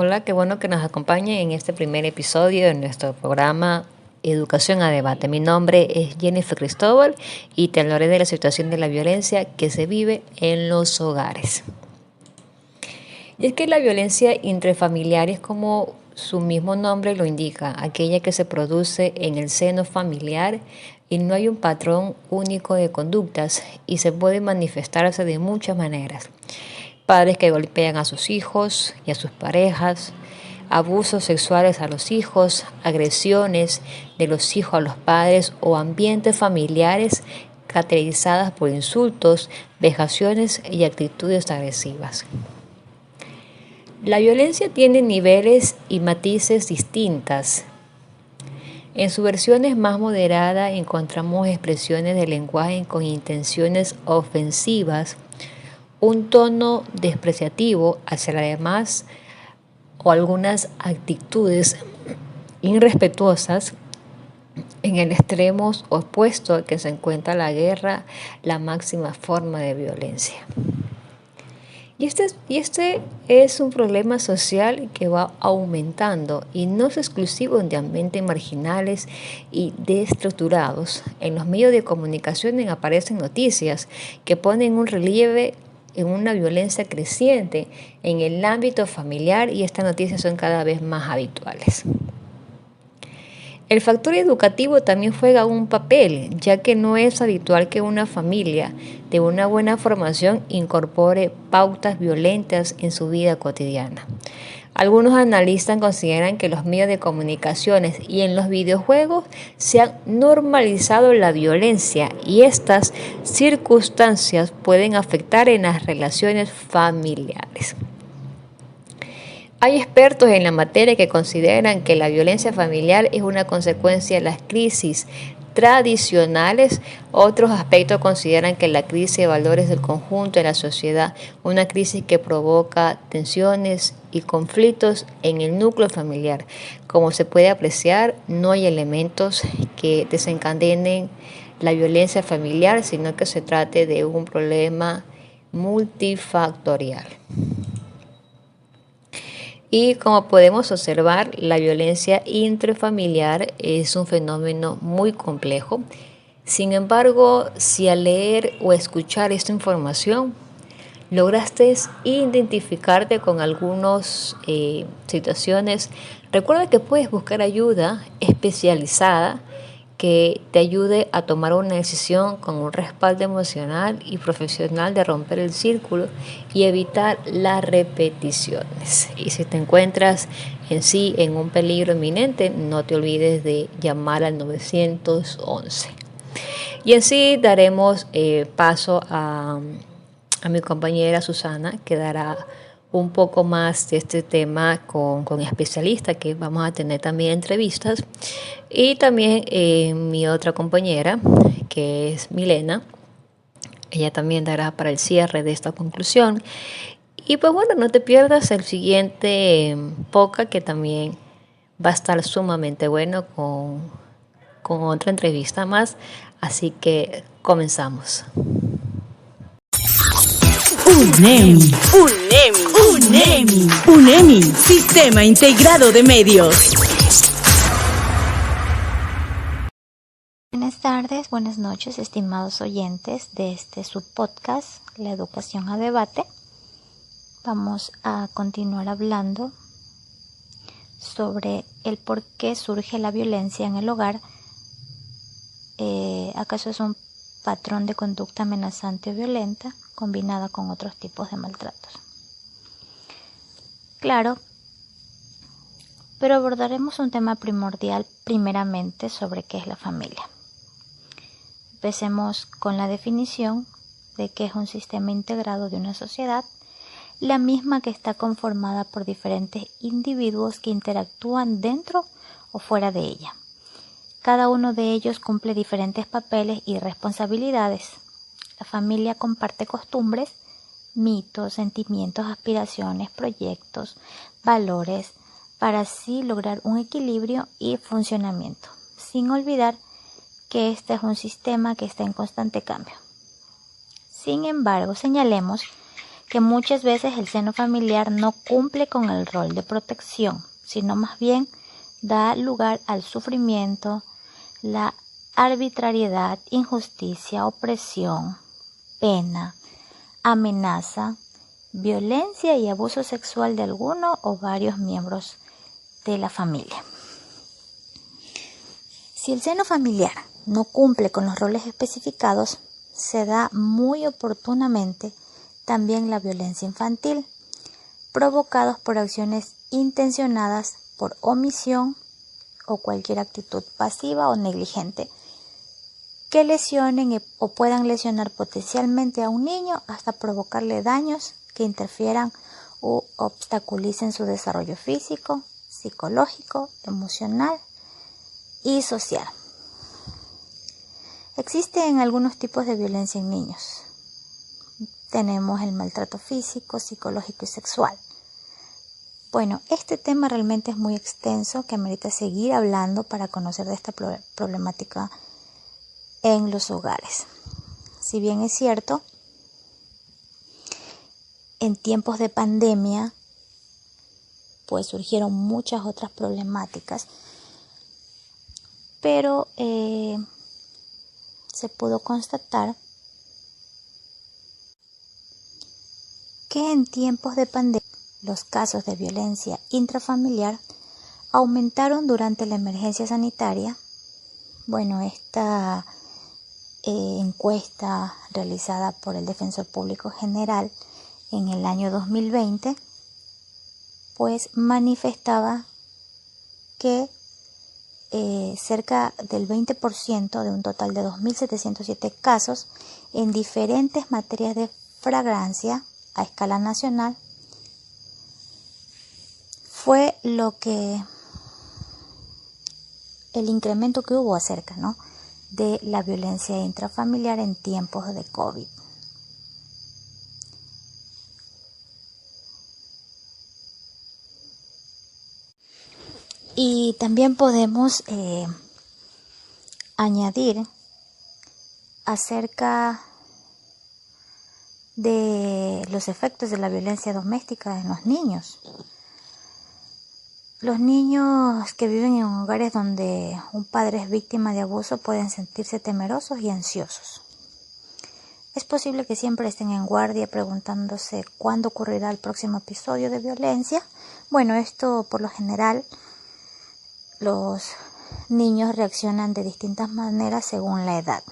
Hola, qué bueno que nos acompañe en este primer episodio de nuestro programa Educación a Debate. Mi nombre es Jennifer Cristóbal y te hablaré de la situación de la violencia que se vive en los hogares. Y es que la violencia intrafamiliar es como su mismo nombre lo indica, aquella que se produce en el seno familiar y no hay un patrón único de conductas y se puede manifestarse de muchas maneras. Padres que golpean a sus hijos y a sus parejas, abusos sexuales a los hijos, agresiones de los hijos a los padres o ambientes familiares caracterizadas por insultos, vejaciones y actitudes agresivas. La violencia tiene niveles y matices distintas. En sus versiones más moderadas encontramos expresiones de lenguaje con intenciones ofensivas, un tono despreciativo hacia la demás o algunas actitudes irrespetuosas. En el extremo opuesto al que se encuentra la guerra, la máxima forma de violencia. Y este es un problema social que va aumentando y no es exclusivo de ambientes marginales y desestructurados. En los medios de comunicación aparecen noticias que ponen un relieve en una violencia creciente en el ámbito familiar y estas noticias son cada vez más habituales. El factor educativo también juega un papel, ya que no es habitual que una familia de una buena formación incorpore pautas violentas en su vida cotidiana. Algunos analistas consideran que los medios de comunicaciones y en los videojuegos se han normalizado la violencia y estas circunstancias pueden afectar en las relaciones familiares. Hay expertos en la materia que consideran que la violencia familiar es una consecuencia de las crisis tradicionales. Otros aspectos consideran que la crisis de valores del conjunto de la sociedad, una crisis que provoca tensiones y conflictos en el núcleo familiar. Como se puede apreciar, no hay elementos que desencadenen la violencia familiar, sino que se trate de un problema multifactorial. Y como podemos observar, la violencia intrafamiliar es un fenómeno muy complejo. Sin embargo, si al leer o escuchar esta información lograste identificarte con algunas situaciones, recuerda que puedes buscar ayuda especializada que te ayude a tomar una decisión con un respaldo emocional y profesional de romper el círculo y evitar las repeticiones. Y si te encuentras en un peligro inminente, no te olvides de llamar al 911. Y así daremos paso a mi compañera Susana, que dará un poco más de este tema con especialistas, que vamos a tener también entrevistas, y también mi otra compañera, que es Milena, ella también dará para el cierre de esta conclusión. Y pues bueno, no te pierdas el siguiente podcast, que también va a estar sumamente bueno con otra entrevista más, así que comenzamos. UNEMI, Sistema Integrado de Medios. Buenas tardes, buenas noches, estimados oyentes de este subpodcast, La Educación a Debate. Vamos a continuar hablando sobre el por qué surge la violencia en el hogar. ¿Acaso es un patrón de conducta amenazante o violenta combinada con otros tipos de maltratos? Claro, pero abordaremos un tema primordial primeramente sobre qué es la familia. Empecemos con la definición de qué es un sistema integrado de una sociedad, la misma que está conformada por diferentes individuos que interactúan dentro o fuera de ella. Cada uno de ellos cumple diferentes papeles y responsabilidades. La familia comparte costumbres, mitos, sentimientos, aspiraciones, proyectos, valores, para así lograr un equilibrio y funcionamiento, sin olvidar que este es un sistema que está en constante cambio. Sin embargo, señalemos que muchas veces el seno familiar no cumple con el rol de protección, sino más bien da lugar al sufrimiento, la arbitrariedad, injusticia, opresión, pena, amenaza, violencia y abuso sexual de alguno o varios miembros de la familia. Si el seno familiar no cumple con los roles especificados, se da muy oportunamente también la violencia infantil, provocados por acciones intencionadas por omisión o cualquier actitud pasiva o negligente que lesionen o puedan lesionar potencialmente a un niño hasta provocarle daños que interfieran o obstaculicen su desarrollo físico, psicológico, emocional y social. Existen algunos tipos de violencia en niños. Tenemos el maltrato físico, psicológico y sexual. Bueno, este tema realmente es muy extenso que amerita seguir hablando para conocer de esta problemática en los hogares. Si bien es cierto, en tiempos de pandemia, pues surgieron muchas otras problemáticas, pero se pudo constatar que en tiempos de pandemia los casos de violencia intrafamiliar aumentaron durante la emergencia sanitaria. Bueno, esta encuesta realizada por el Defensor Público General en el año 2020, pues manifestaba que cerca del 20% de un total de 2.707 casos en diferentes materias de flagrancia a escala nacional fue el incremento que hubo acerca, ¿no?, de la violencia intrafamiliar en tiempos de COVID. Y también podemos añadir acerca de los efectos de la violencia doméstica en los niños. Los niños que viven en hogares donde un padre es víctima de abuso pueden sentirse temerosos y ansiosos. Es posible que siempre estén en guardia preguntándose cuándo ocurrirá el próximo episodio de violencia. Bueno, esto por lo general los niños reaccionan de distintas maneras según la edad.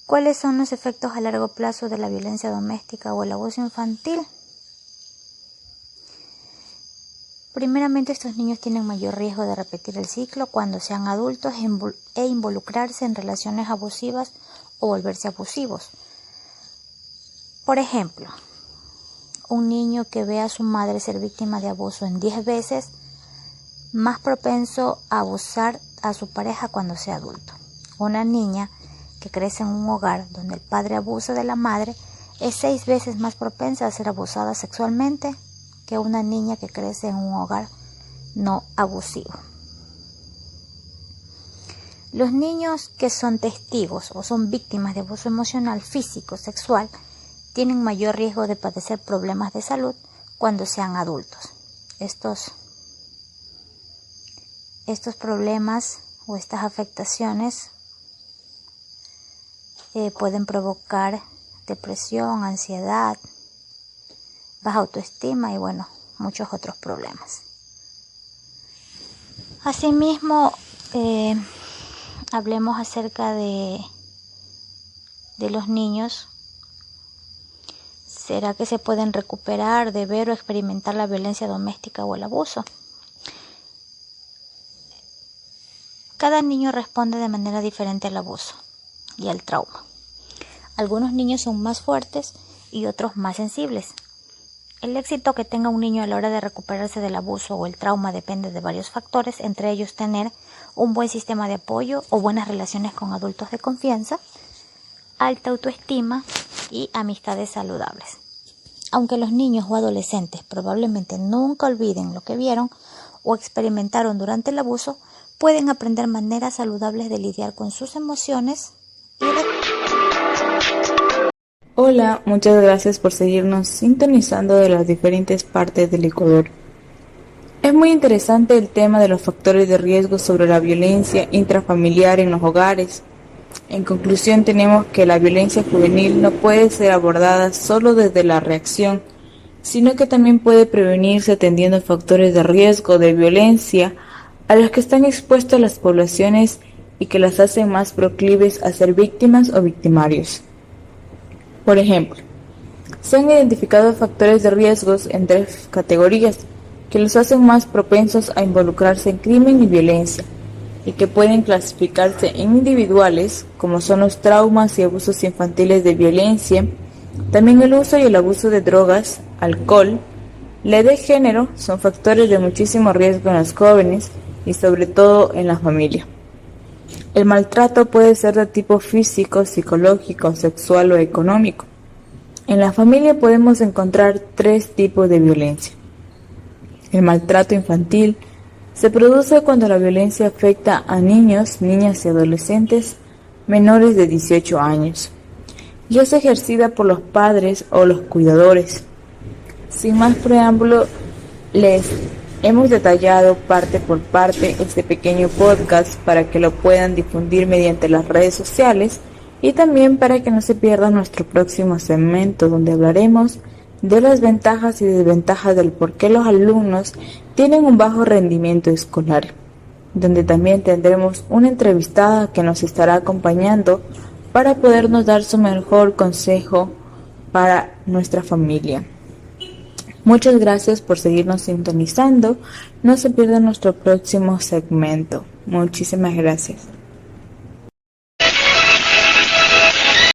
¿Cuáles son los efectos a largo plazo de la violencia doméstica o el abuso infantil? Primeramente, estos niños tienen mayor riesgo de repetir el ciclo cuando sean adultos e involucrarse en relaciones abusivas o volverse abusivos. Por ejemplo, un niño que ve a su madre ser víctima de abuso en 10 veces, más propenso a abusar a su pareja cuando sea adulto. Una niña que crece en un hogar donde el padre abusa de la madre es 6 veces más propensa a ser abusada sexualmente que una niña que crece en un hogar no abusivo. Los niños que son testigos o son víctimas de abuso emocional, físico, sexual, tienen mayor riesgo de padecer problemas de salud cuando sean adultos. Estos problemas o estas afectaciones pueden provocar depresión, ansiedad, baja autoestima y bueno, muchos otros problemas. Asimismo, hablemos acerca de los niños. ¿Será que se pueden recuperar de ver o experimentar la violencia doméstica o el abuso? Cada niño responde de manera diferente al abuso y al trauma. Algunos niños son más fuertes y otros más sensibles. El éxito que tenga un niño a la hora de recuperarse del abuso o el trauma depende de varios factores, entre ellos tener un buen sistema de apoyo o buenas relaciones con adultos de confianza, alta autoestima y amistades saludables. Aunque los niños o adolescentes probablemente nunca olviden lo que vieron o experimentaron durante el abuso, pueden aprender maneras saludables de lidiar con sus emociones y Hola, muchas gracias por seguirnos sintonizando de las diferentes partes del Ecuador. Es muy interesante el tema de los factores de riesgo sobre la violencia intrafamiliar en los hogares. En conclusión, tenemos que la violencia juvenil no puede ser abordada solo desde la reacción, sino que también puede prevenirse atendiendo factores de riesgo de violencia a los que están expuestas las poblaciones y que las hacen más proclives a ser víctimas o victimarios. Por ejemplo, se han identificado factores de riesgos en 3 categorías que los hacen más propensos a involucrarse en crimen y violencia, y que pueden clasificarse en individuales, como son los traumas y abusos infantiles de violencia, también el uso y el abuso de drogas, alcohol. La edad de género son factores de muchísimo riesgo en los jóvenes y sobre todo en la familia. El maltrato puede ser de tipo físico, psicológico, sexual o económico. En la familia podemos encontrar 3 tipos de violencia. El maltrato infantil se produce cuando la violencia afecta a niños, niñas y adolescentes menores de 18 años y es ejercida por los padres o los cuidadores. Sin más preámbulo, les hemos detallado parte por parte este pequeño podcast para que lo puedan difundir mediante las redes sociales y también para que no se pierda nuestro próximo segmento donde hablaremos de las ventajas y desventajas del por qué los alumnos tienen un bajo rendimiento escolar, donde también tendremos una entrevistada que nos estará acompañando para podernos dar su mejor consejo para nuestra familia. Muchas gracias por seguirnos sintonizando. No se pierdan nuestro próximo segmento. Muchísimas gracias.